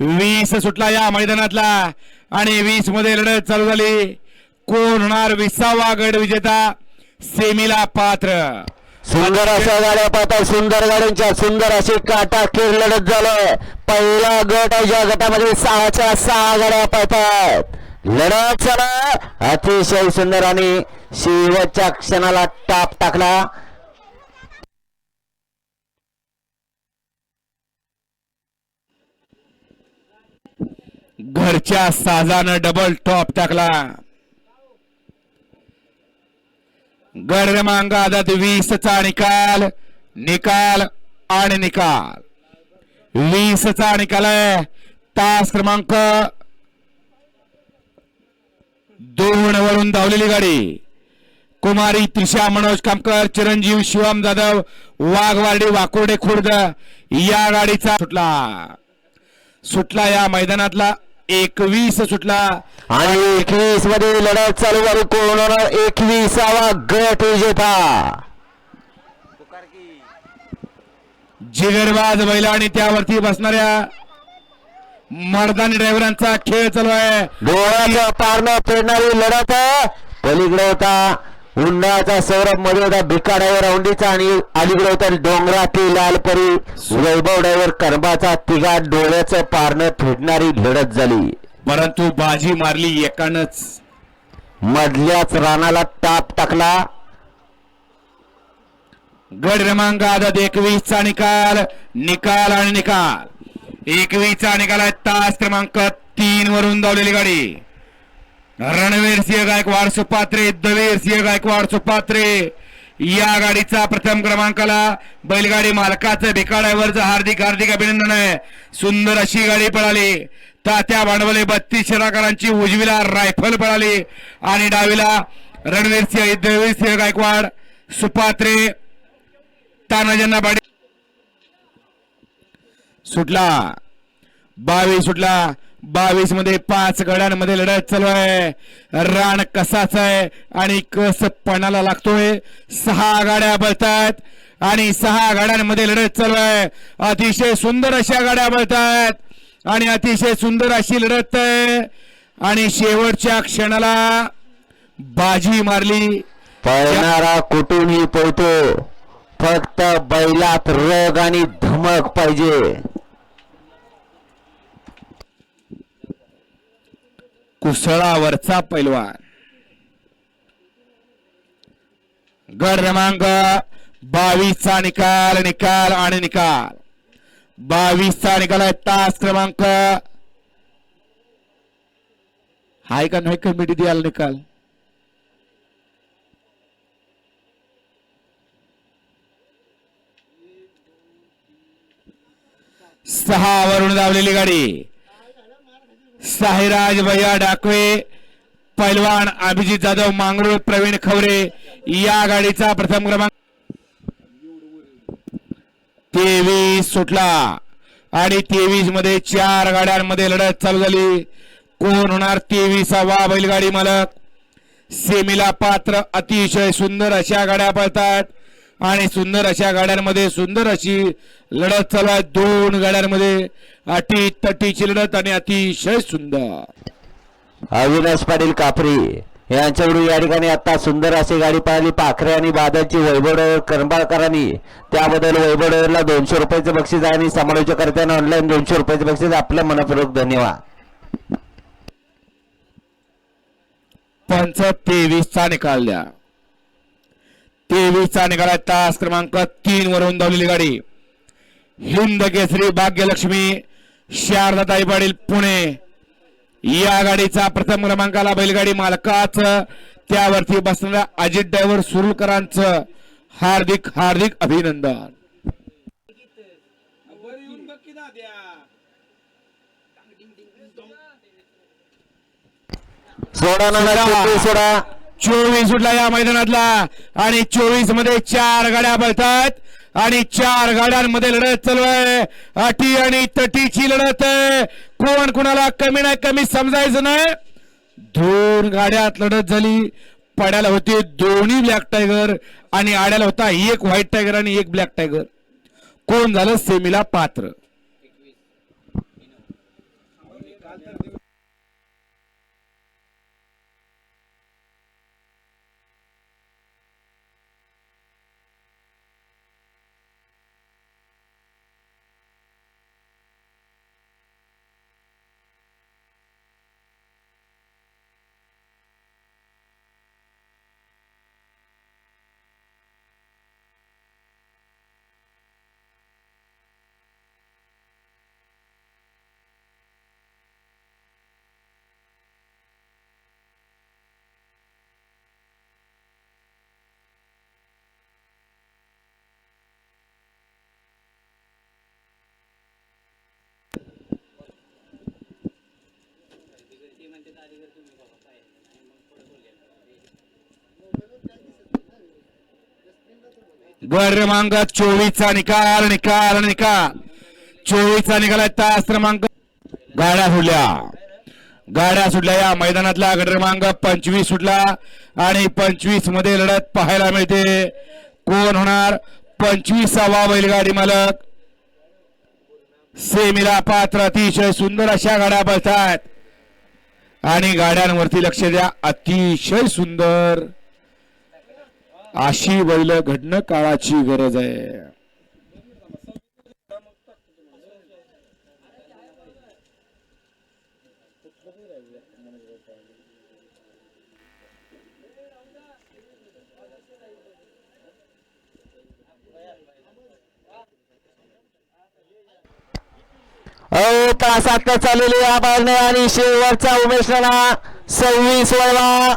Speaker 3: 20 सुटला या मैदानातला आणि 20 मध्ये लढत चालू झाली. कोण होणार 20वा गड विजेता सेमीला पात्र.
Speaker 1: सुंदर अशा गाड्या पाहता. सुंदर गाड्यांच्या सुंदर अशी काटाकीर लढत झालं. पहिला गट आहे ज्या गटामध्ये 6च्या 6 गाड्या पाहतात. लढत झाला अतिशय सुंदर आणि शेवटच्या क्षणाला टाप टाकला.
Speaker 3: घरच्या साजानं डबल टॉप टाकला. गड क्रमांक आदत 20चा निकाल निकाल आणि निकाल. 20चा निकाल आहे. तास क्रमांक 2 वरून धावलेली गाडी कुमारी त्रिशा मनोज कामकर चिरंजीव शिवम जाधव वाघवाडी वाकुर्डे खुर्द या गाडीचा सुटला या मैदानातला 21 सुटला
Speaker 1: आणि 21 मध्ये लढत चालू झाली. कोण होणार 21वा गट विजेता?
Speaker 3: जिगरबाज बैल आणि त्यावरती बसणाऱ्या मर्दानी ड्रायव्हरांचा खेळ चालू आहे.
Speaker 1: डोळ्याचं पारणं फेडणारी लढत पलीकडे होता उन्हाचा सौरभ मध्ये होता भिका ड्रायव्हर औंडीचा आणि अलीकडे होता डोंगरातील लालपरी वैभव ड्रायव्हर कर्बाचा. तिघा डोळ्याचं पारणं फेडणारी लढत झाली.
Speaker 3: परंतु बाजी मारली एकानच.
Speaker 1: मधल्याच रानाला टाप टाकला.
Speaker 3: गड क्रमांक आदत 21चा निकाल निकाल आणि निकाल. 21चा निकाल आहे. तास क्रमांक 3 वरून धावलेली गाडी रणवीर सिंह गायकवाड सुपात्रे दवीर सिंह गायकवाड सुपात्रे या गाडीचा प्रथम क्रमांकाला बैलगाडी मालकाचं भिका ड्रायव्हरचं हार्दिक हार्दिक अभिनंदन आहे. सुंदर अशी गाडी पळाली. तात्या भांडवले 32 शराकारांची उजवीला रायफल पळाली आणि डावीला रणवीर सिंह दवीर सिंह गायकवाड सुपात्रे तानाजन्ना बाडी सुटला. 22 सुटला. 22 मध्ये 5 गड्यांमध्ये लढत चालू आहे. रान कसाच आहे आणि कस पणाला लागतोय. 6 गाड्या बळतात आणि 6 गाड्यांमध्ये लढत चालू आहे. अतिशय सुंदर अशा गाड्या बळतात आणि अतिशय सुंदर अशी लढत आहे आणि शेवटच्या क्षणाला बाजी मारली.
Speaker 1: पळणारा कुठूनही पळतो फक्त बैलात रग आणि धमक पाहिजे.
Speaker 3: कुसळावरचा पैलवान. गड क्रमांक 22चा निकाल निकाल आणि निकाल. 22चा निकाल आहे. तास क्रमांक हाय का नाही कमिटी द्यायला निकाल. सहा वरून धावलेली गाडी साहिराज भैया डाकवे पैलवान अभिजित जाधव मांगरूळ प्रवीण खवरे या गाडीचा प्रथम क्रमांक. 23 सुटला आणि 23 मध्ये 4 गाड्यांमध्ये लढत चालू झाली. कोण होणार 23वा बैलगाडी मालक सेमीला पात्र. अतिशय सुंदर अशा गाड्या पळतात आणि सुंदर अशा गाड्यांमध्ये सुंदर अशी लढत चालू आहे. दोन गाड्यांमध्ये अटी तटीची लढत आणि अतिशय सुंदर.
Speaker 1: अविनाश पाटील कापरी यांच्याकडून या ठिकाणी आता सुंदर अशी गाडी पाहिली. पाखरे आणि बादलची वैभव करंबाळकरांनी, त्याबद्दल वैभवला 200 रुपयाचं बक्षीस आणि समालोचकर्त्यांना ऑनलाईन 200 रुपयाचं बक्षीस. आपल्या मनपूर्वक धन्यवाद.
Speaker 3: पंच 23चा निकाल द्या. 23चा निकाल आहे. तास क्रमांक 3 वरून धावलेली गाडी हिंद केसरी भाग्यलक्ष्मी शारदाताई पाटील पुणे. या गाडीचा प्रथम क्रमांकाला बैलगाडी मालकाच त्यावरती बसणाऱ्या अजित ड्रायव्हर सुरुलकरांचं हार्दिक हार्दिक अभिनंदन.
Speaker 1: सोडा ना सोडा.
Speaker 3: 24 सुटला या मैदानातला आणि 24 मध्ये 4 गाड्या पळतात आणि 4 गाड्यांमध्ये लढत चालू आहे. अटी आणि तटीची लढत आहे. कोण कोणाला कमी नाही कमी समजायचं नाही. 2 गाड्यात लढत झाली. पड्याला होते दोन्ही ब्लॅक टायगर आणि आड्याला होता एक व्हाईट टायगर आणि एक ब्लॅक टायगर. कोण झालं सेमीला पात्र. गट क्रमांक 24चा निकाल निकाल निकाल 24चा निकाल आहे. तास क्रमांक गाड्या सुटल्या या मैदानातला. गट क्रमांक 25 सुटला आणि 25 मध्ये लढत पाहायला मिळते. कोण होणार 25वा बैलगाडी मालक. सेमीला पात्र. अतिशय सुंदर अशा गाड्या पळतात आणि गाड्यांवरती लक्ष द्या. अतिशय सुंदर अशी बैल घडणं काळाची गरज आहे.
Speaker 1: तासात चाललेली या बाळने आणि शेवटचा उमेश राणा 26 वळवा.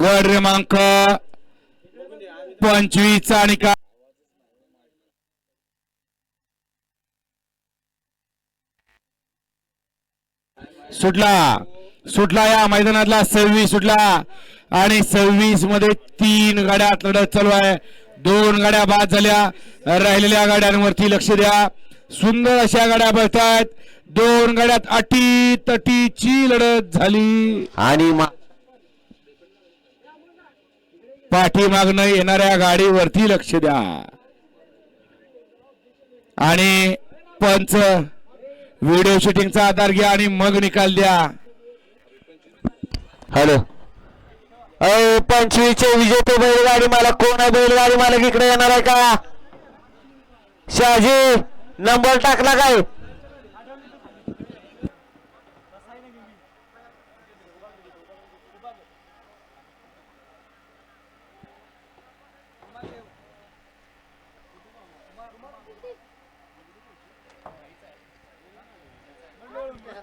Speaker 3: गट क्रमांक 25चा निकाल सुटला या मैदानातला. 26 सुटला आणि 26 मध्ये 3 गाड्यात लढत चालू आहे. 2 गाड्या बाद झाल्या. राहिलेल्या गाड्यांवरती लक्ष द्या. सुंदर अशा गाड्या पळतात. 2 गाड्यात अटी तटीची लढत झाली
Speaker 1: आणि
Speaker 3: पाठीमागनं येणाऱ्या गाडीवरती लक्ष द्या. आणि पंच व्हिडिओ शूटिंगचा आधार घ्या आणि मग निकाल द्या.
Speaker 1: हॅलो 25चे विजेते बैलगाडी मालक कोण आहे. बैलगाडी मालक इकडे येणार आहे का. शहाजी नंबर टाकला काय.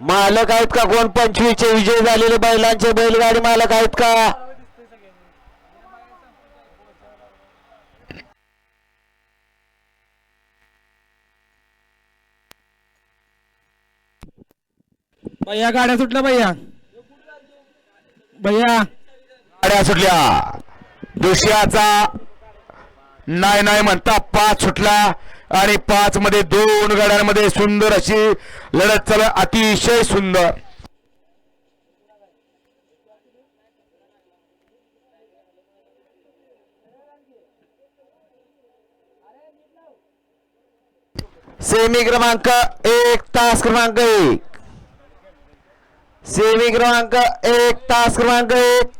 Speaker 1: मालक आहेत का कोण. 25चे विजय झालेले बैलांचे बैलगाडी मालक आहेत का.
Speaker 3: भैया गाड्या सुटल्या. भैया
Speaker 1: गाड्या सुटल्या. दुसऱ्याचा नाही म्हणता 5 सुटला आणि 5 मध्ये 2 गाड्यांमध्ये सुंदर अशी लढत चालू. अतिशय सुंदर. सेमी क्रमांक 1 तास क्रमांक 1 सेमी क्रमांक 1 तास क्रमांक 1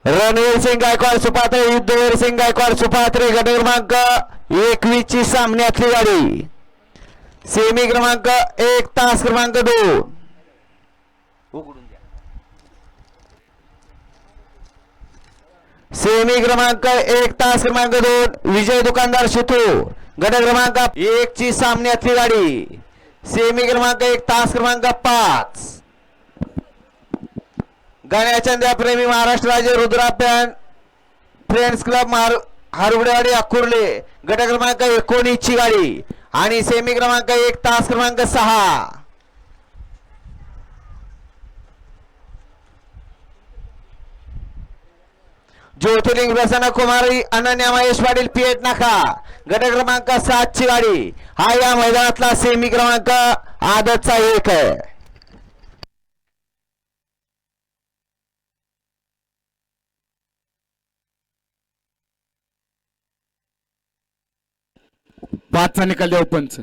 Speaker 1: रणवीर सिंग गायकवाड सुपात्रे युद्धवीर सिंग गायकवाड सुपात्रे गट क्रमांक 21 ची सामन्यातली गाडी सेमी क्रमांक 1 तास क्रमांक 2 सेमी क्रमांक 1 तास क्रमांक 2 विजय दुकानदार शितू गट क्रमांक 1 ची सामन्यातली गाडी सेमी क्रमांक 1 तास क्रमांक 5 गण्याचंद्या प्रेमी महाराष्ट्र राज्य रुद्राप्यान फ्रेंड्स क्लब हारुडेवाडी अकुर्ले गट क्रमांक 19 ची गाडी आणि सेमी क्रमांक 1 तास क्रमांक 6 ज्योतिर्लिंग प्रसन्न कुमारी अनन्या महेश पाटील पेट नाका गट क्रमांक 7 ची गाडी हा या मैदानातला सेमी क्रमांक आदतचा 1 आहे.
Speaker 3: पाचचा निकाल द्या पंच.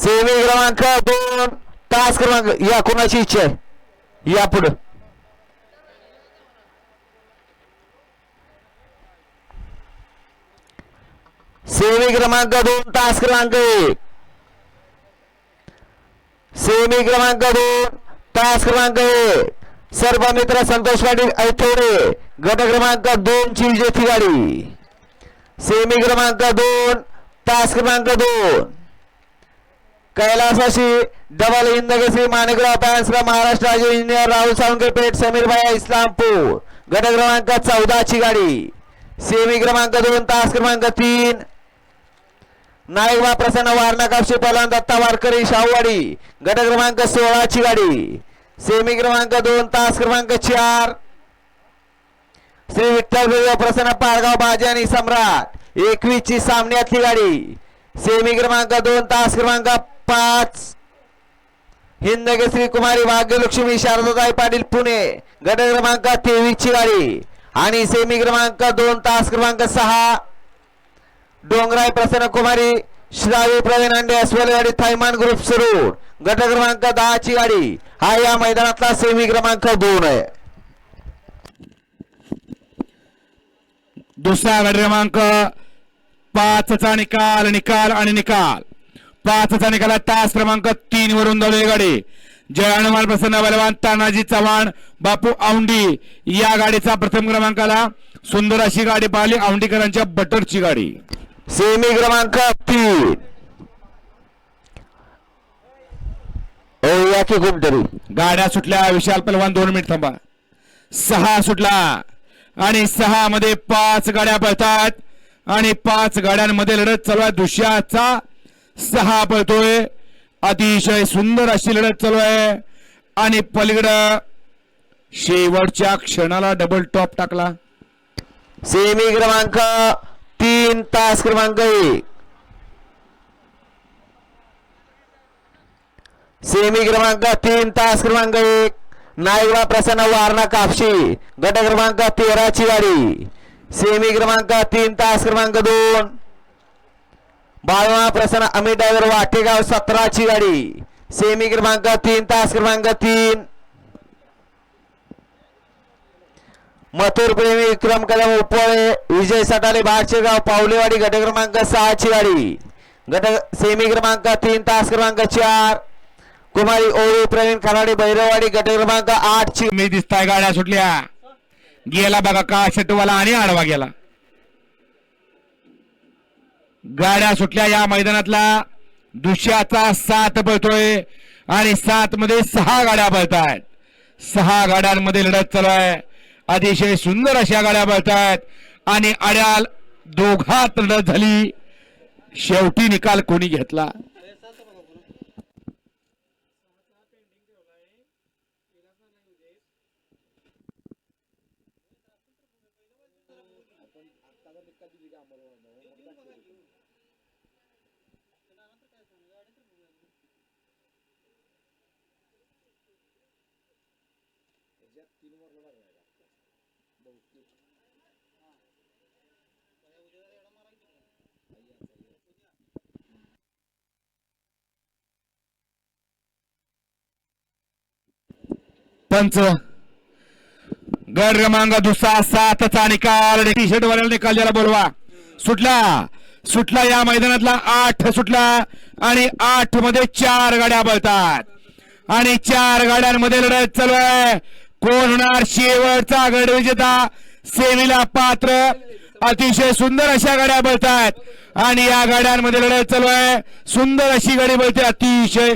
Speaker 1: सेमी क्रमांक 2 तास क्रमांक या कोणाची इच्छा आहे या पुढे सेमी क्रमांक 2 तास क्रमांक 1 सेमी क्रमांक 2 तास क्रमांक 1 सर्व मित्र संतोष पाटील ऐथोडे गट क्रमांक 2 ची विजेती गाडी सेमी क्रमांक 2 तास क्रमांक 2 कैलासाशी डबल हिंदकेसरी माणिकराव पॅन्स महाराष्ट्र राज्य इंजिनियर राहुल सावंगे पेठ समीर भाई इस्लामपूर गट क्रमांक 14 ची गाडी सेमी क्रमांक 2 तास क्रमांक 3 नाईकबा प्रसन्न वारणा कापशी पलान दत्ता वारकरी शाहूवाडी गट क्रमांक 16 ची गाडी सेमी क्रमांक 2 तास क्रमांक 4 श्री विठ्ठल प्रसन्न पारगाव बाजी आणि सम्राट 21 ची सामन्यातली गाडी सेमी क्रमांक 2 तास क्रमांक 5 हिंदकेसरी कुमारी भाग्यलक्ष्मी शारदाताई पाटील पुणे गट क्रमांक 23 ची गाडी आणि सेमी क्रमांक 2 तास क्रमांक 6 डोंगराई प्रसन्न कुमारी श्रावी प्रवीण अंडे अस्वलवाडी थैमान ग्रुप सुरू गट क्रमांक 10 ची गाडी हा या मैदानातला सेमी क्रमांक 2 आहे.
Speaker 3: दुसरा गट क्रमांक 5 चा निकाल निकाल आणि निकाल 5 चा निकाल तास क्रमांक 3 वरून धावलेली गाडी जय हनुमान प्रसन्न बलवान तानाजी चव्हाण बापू औंडी या गाडीचा प्रथम क्रमांकाला सुंदर अशी गाडी पाहिली औंडीकरांच्या बटरची गाडी
Speaker 1: सेमी क्रमांक 3 या की कोणतरी
Speaker 3: गाड्या सुटल्या विशाल पलवान 2 मिनिट थांबा 6 सुटला आणि 6 मध्ये 5 गाड्या पळतात आणि 5 गाड्यांमध्ये लढत चालू आहे. दुसऱ्याचा 6 पळतोय अतिशय सुंदर अशी लढत चालू आहे आणि पलीकडं शेवटच्या क्षणाला डबल टॉप टाकला.
Speaker 1: सेमी क्रमांक 3 तास क्रमांक 1 सेमी क्रमांक 3 तास क्रमांक 1 नाईकबा प्रसन्न वारणा कापशी गट क्रमांक 13 ची गाडी सेमी क्रमांक 3 तास क्रमांक 2 बाळवा प्रसन्न अमित ड्रायव्हर वाटेगाव 17 ची गाडी सेमी क्रमांक 3 तास क्रमांक 3 मथुर प्रेमी विक्रम कदम उपळे विजय सटाले बारशेगाव पावलेवाडी गट क्रमांक 6 ची गाडी सेमी क्रमांक 3 तास क्रमांक 4 कुमारी ओळी प्रवीण खराडे भैरवाडी गट क्रमांक 8 ची
Speaker 3: मी दिसताय गाड्या सुटल्या गेला बघा का शटवाला आणि आडवा गेला. गाड्या सुटल्या या मैदानातला दुसऱ्याचा 7 पळतोय आणि 7 मध्ये 6 गाड्या पळतायत. 6 गाड्यांमध्ये लढत चालू आहे. अतिशय सुंदर अशा गाड्या पळतायत आणि अड्याल दोघात लढत झाली. शेवटी निकाल कोणी घेतला पंच गट क्रमांक दुसरा 7चा निकाल टी शर्ट वाल्याला निकाल द्यायला बोलवा. सुटला या मैदानातला 8 सुटला आणि 8 मध्ये 4 गाड्या बळतात आणि 4 गाड्यांमध्ये लढत चालू आहे. कोण होणार शेवटचा गड विजेता, सेमीला पात्र. अतिशय सुंदर अशा गाड्या बळतात आणि या गाड्यांमध्ये लढत चालू आहे. सुंदर अशी गाडी बळते. अतिशय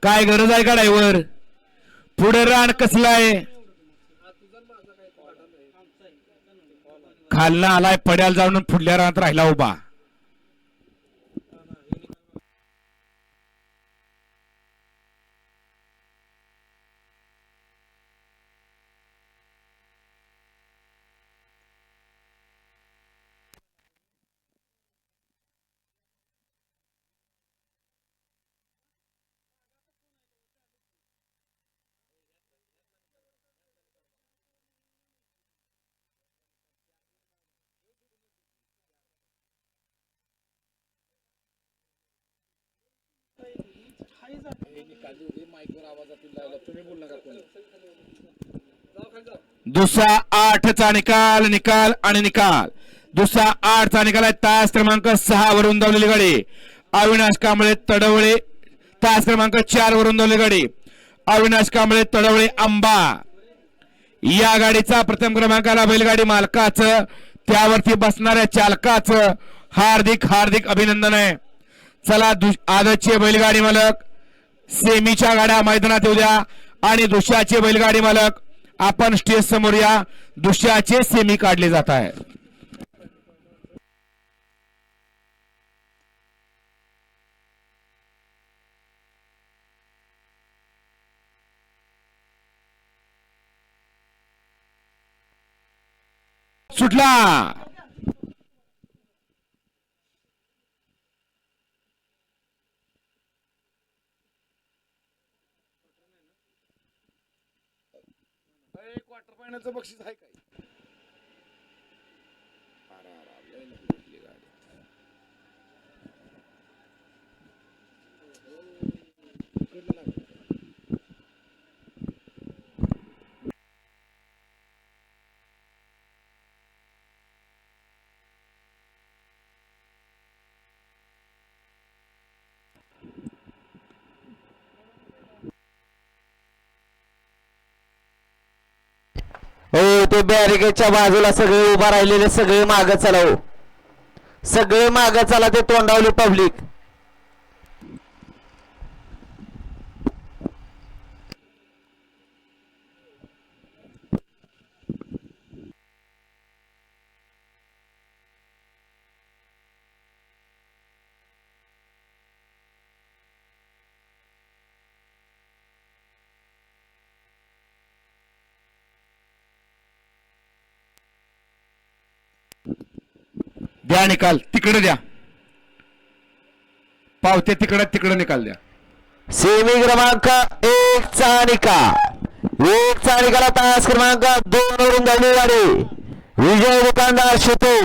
Speaker 3: काय गरज आहे का ड्रायव्हर, पुढे रान कसलाय, खालना आलाय पड्याला जाऊन पुढल्या रानात राहिला उभा. दुसरा 8चा निकाल आणि निकाल. दुसरा 8चा निकाल आहे. तास क्रमांक 6 वरून धावलेली गाडी अविनाश कांबळे तडवळे. तास क्रमांक 4 वरून धावलेली गाडी अविनाश कांबळे तडवळे आंबा. या गाडीचा प्रथम क्रमांकाला बैलगाडी मालकाचं, त्यावरती बसणाऱ्या चालकाचं हार्दिक अभिनंदन आहे. चला आदतचे बैलगाडी मालक सेमीच्या गाड्या मैदानात येऊ द्या आणि दुसऱ्याचे बैलगाडी मालक आपण स्टेज समोर या. दुसऱ्याचे सेमी काढले जात आहे. सुटला
Speaker 2: क्वार्टर फायनलचं बक्षीस आहे काय?
Speaker 1: हो, ते बॅरिकेडच्या बाजूला सगळे उभा राहिलेले सगळे मागे चला. हो, सगळे मागे चला. ते तोंडावली पब्लिक.
Speaker 3: द्या निकाल, तिकडे द्या पावते, तिकडे निकाल द्या.
Speaker 1: सेमी क्रमांक 1चा निकाल. तास क्रमांक 2 वरून धावलेली गाडी विजय दुकानदार शितू.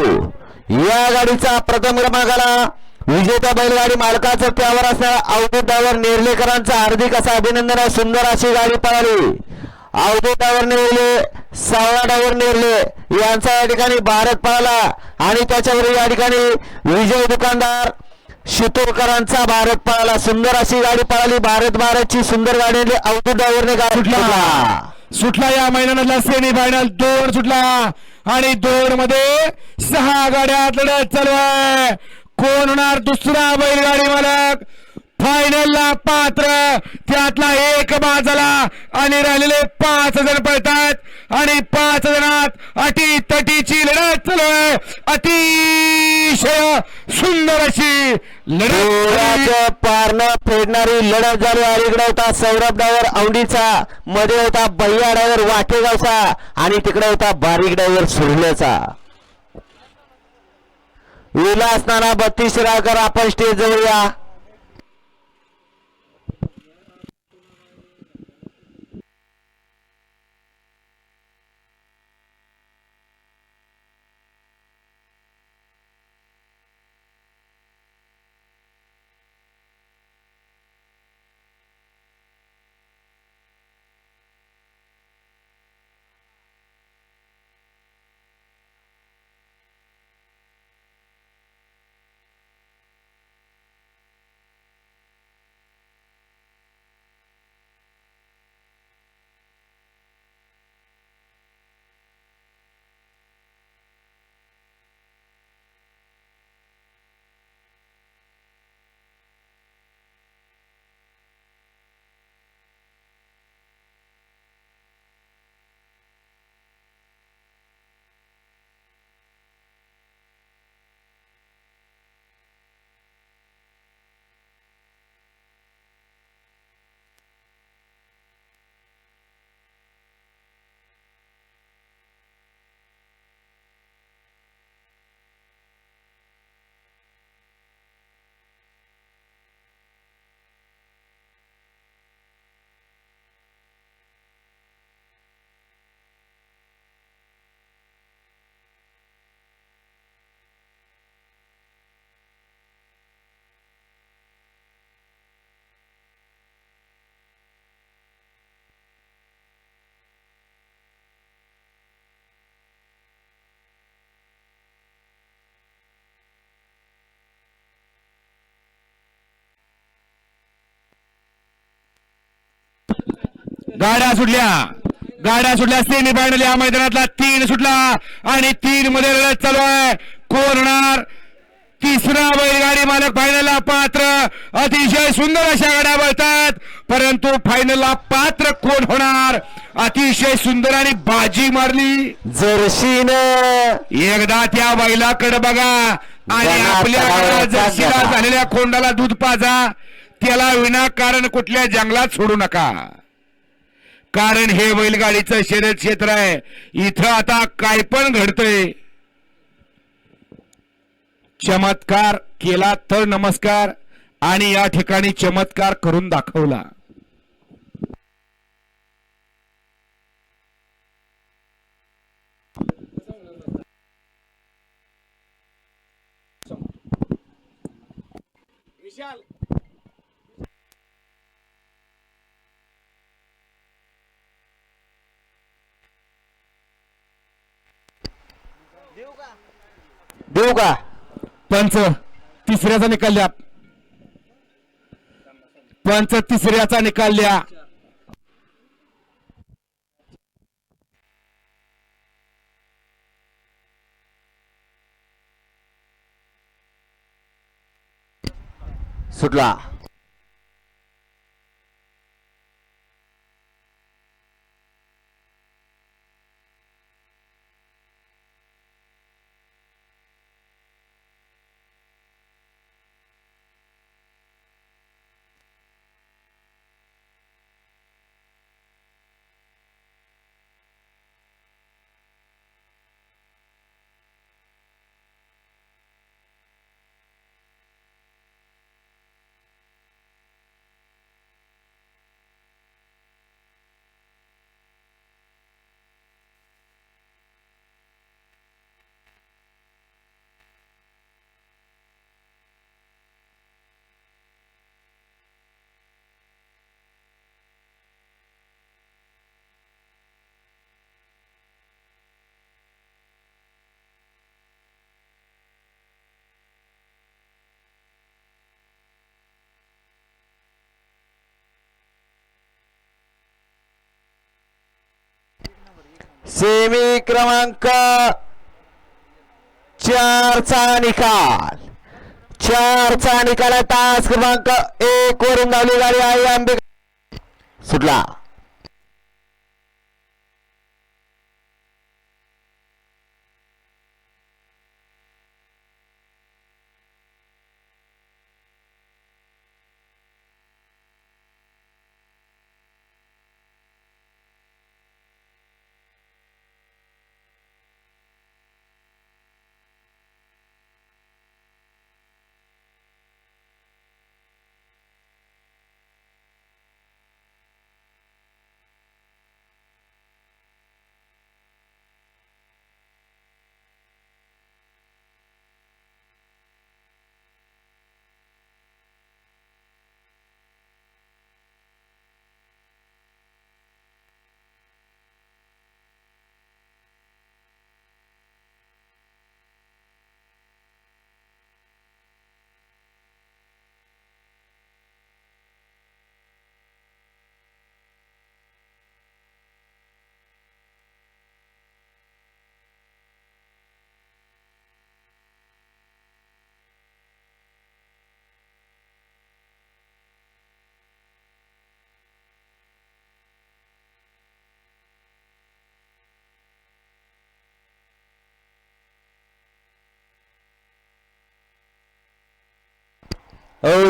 Speaker 1: या गाडीचा प्रथम क्रमांकाला विजेत्या बैलगाडी मालकाचं, त्यावर असणाऱ्या अवधूत ड्रायव्हर नेर्लेकरांचं हार्दिक असं अभिनंदन आहे. सुंदर अशी गाडी पळाली. अवधूत ड्रायव्हर नेर्ले, सावळा ड्रायव्हर नेर्ले यांचा या ठिकाणी भारत पळाला आणि त्याच्यावर या ठिकाणी विजय दुकानदार शितूरकरांचा भारत पळाला. सुंदर अशी गाडी पळाली. भारतची सुंदर गाडी आणली. अवधूत ड्रायव्हरने गाडी
Speaker 3: सुटला या मैदानातला सेमी फायनल 2 सुटला आणि 2 मध्ये 6 गाड्या लढत चालू आहे. कोण होणार दुसरा बैलगाडी मालक, फायनलला पात्र. त्यातला एक बाद झाला आणि राहिलेले 5 जण पळतात आणि 5 जणात अटी तटीची लढत चालू आहे. अतिशय सुंदर अशी लढत,
Speaker 1: पारणं फेडणारी लढत झाली. अलीकडे होता सौरभ ड्रायव्हर औंढीचा, मध्ये होता भैया ड्रायव्हर वाटेगावचा आणि तिकडे होता बारीक ड्रायव्हर सुरल्याचा. विलास नाना 32 शिराळकर, आपण स्टेज जवळ या.
Speaker 3: गाड्या सुटल्या सेमी फायनल या मैदानातला 3 सुटला आणि 3 मध्ये लढत चालू आहे. कोण होणार तिसरा बैलगाडी मालक फायनलला पात्र. अतिशय सुंदर अशा गाड्या बोलतात परंतु फायनलला पात्र कोण होणार. अतिशय सुंदर आणि बाजी मारली
Speaker 1: जर्शीनं.
Speaker 3: एकदा त्या बैलाकडे बघा आणि आपल्या जर्शीला झालेल्या खोंडाला दूध पाजा. त्याला विनाकारण कुठल्या जंगलात सोडू नका कारण हे बैलगाडीचं शर्यत क्षेत्र आहे. इथं आता काय पण घडतंय. चमत्कार केला तर नमस्कार आणि या ठिकाणी चमत्कार करून दाखवला.
Speaker 2: विशाल
Speaker 1: देऊ का.
Speaker 3: पंच तिसऱ्याचा निकाल द्या. पंच तिसऱ्याचा निकाल द्या.
Speaker 1: सुटला. सेमी क्रमांक 4चा निकाल. 4चा निकाल आहे. तास क्रमांक 1 वरून धावली गाडी आहे आंबे. सुटला.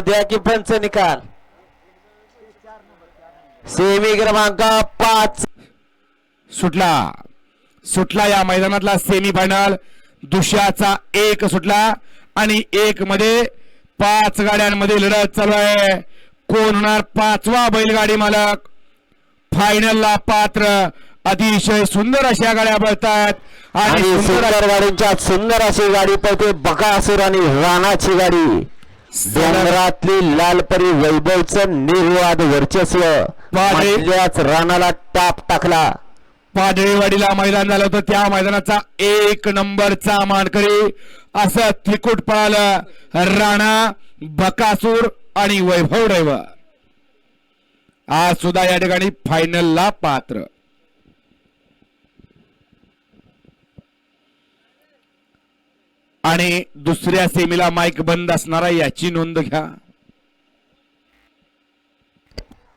Speaker 1: द्या की पंच निकाल. सेमी क्रमांक 5
Speaker 3: सुटला या मैदानातला सेमी फायनल. दुसऱ्याचा 1 सुटला आणि 1 मध्ये 5 गाड्यांमध्ये लढत चालू आहे. कोण होणार 5वा बैलगाडी मालक फायनलला पात्र. अतिशय सुंदर अशा गाड्या पळतात
Speaker 1: आणि सुंदर गाडींच्या सुंदर अशी गाडी पळते. बकासूर आणि राणाची गाडी. डोंगरातली लालपरी वैभवचं निर्वाद वर्चस्व राणाला टाप टाकला.
Speaker 3: पाडळीवाडीला मैदान झालं होतं त्या मैदानाचा 1 नंबरचा मानकरी असं त्रिकूट पळालं. राणा, बकासूर आणि वैभव ड्रायव्हर. आज सुद्धा या ठिकाणी फायनलला पात्र. आणि दुसऱ्या सेमीला माईक बंद असणारा याची नोंद घ्या.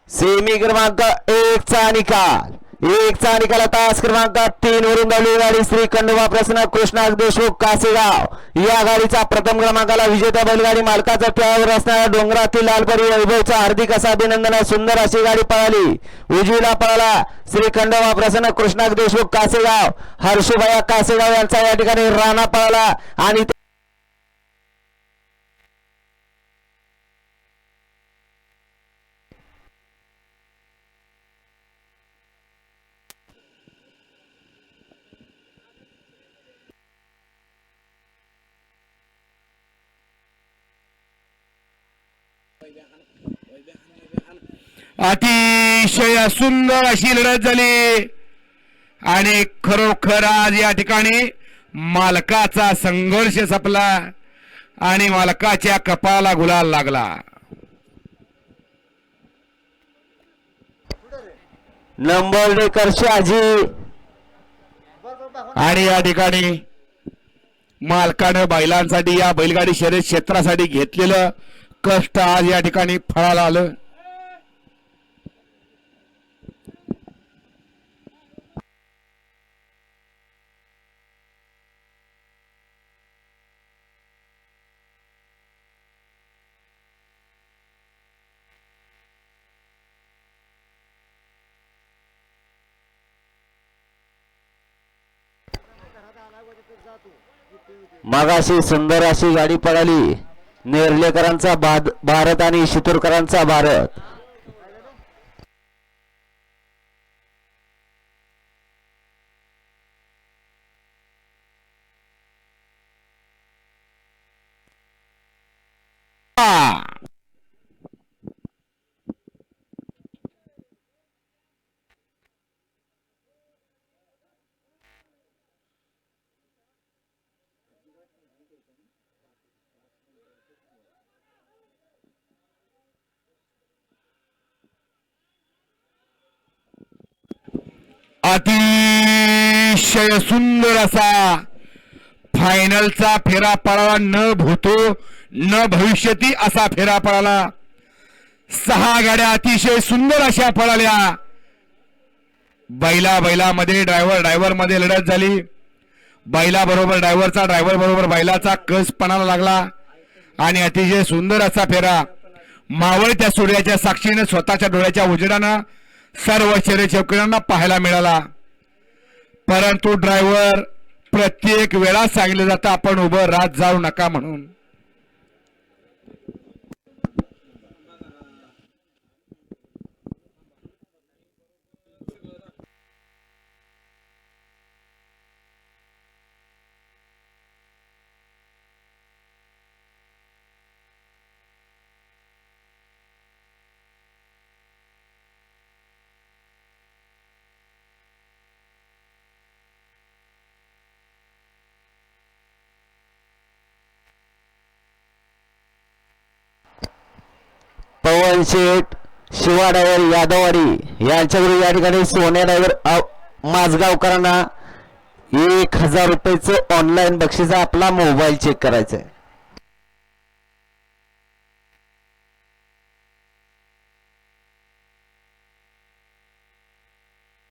Speaker 1: सेमी क्रमांक 1 चा निकाल. 1 चा निकाल तास क्रमांक 3 वरून धावलेली गाडी श्री खंडोबा प्रसन्न कृष्णा देशमुख कासेगाव या गाडीचा प्रथम क्रमांकाला विजेत्या बैलगाडी मालकाचा त्यावर असणाऱ्या डोंगरातील लालपरी वैभवचा हार्दिक असं अभिनंदन. सुंदर अशी गाडी पळाली. उजवीला पळाला श्री खंडोबा प्रसन्न कृष्णा देशमुख कासेगाव. हर्षुभया कासेगाव यांचा या ठिकाणी राणा पळाला आणि
Speaker 3: अतिशय सुंदर अशी लढत झाली आणि खरोखर आज या ठिकाणी मालकाचा संघर्ष संपला आणि मालकाच्या कपाळाला गुलाल लागला.
Speaker 1: नंबरडेकर शहाजी
Speaker 3: आणि या ठिकाणी मालकानं बैलांसाठी या बैलगाडी शर्यत क्षेत्रासाठी घेतलेलं कष्ट आज या ठिकाणी फळाला आलं.
Speaker 1: मगाशी सुंदर अशी गाडी पळाली. नेर्लेकरांचा भारत आणि शितूरकरांचा भारत.
Speaker 3: अतिशय सुंदर असा फायनलचा फेरा पळाला. न भूतो न भविष्यती असा फेरा पळाला. 6 गाड्या अतिशय सुंदर अशा पळाल्या. बैलामध्ये ड्रायव्हर मध्ये लढत झाली. बैलाबरोबर ड्रायव्हरचा, ड्रायव्हर बरोबर बैलाचा कस पणाला लागला आणि अतिशय सुंदर असा फेरा मावळत्या सूर्याच्या साक्षीने स्वतःच्या डोळ्याच्या उजेडानं सर्व शर्यतकरांना पाहायला मिळाला. परंतु ड्रायव्हर प्रत्येक वेळा सांगितलं जातं आपण उभं राहत जाऊ नका म्हणून.
Speaker 1: पवन शेठ शिवा डायव्हर यादववाडी यांच्याकडून या ठिकाणी सोन्या डायव्हर माझगावकरांना 1000 रुपयाचं ऑनलाईन बक्षीस आपला मोबाईल चेक करायचा आहे.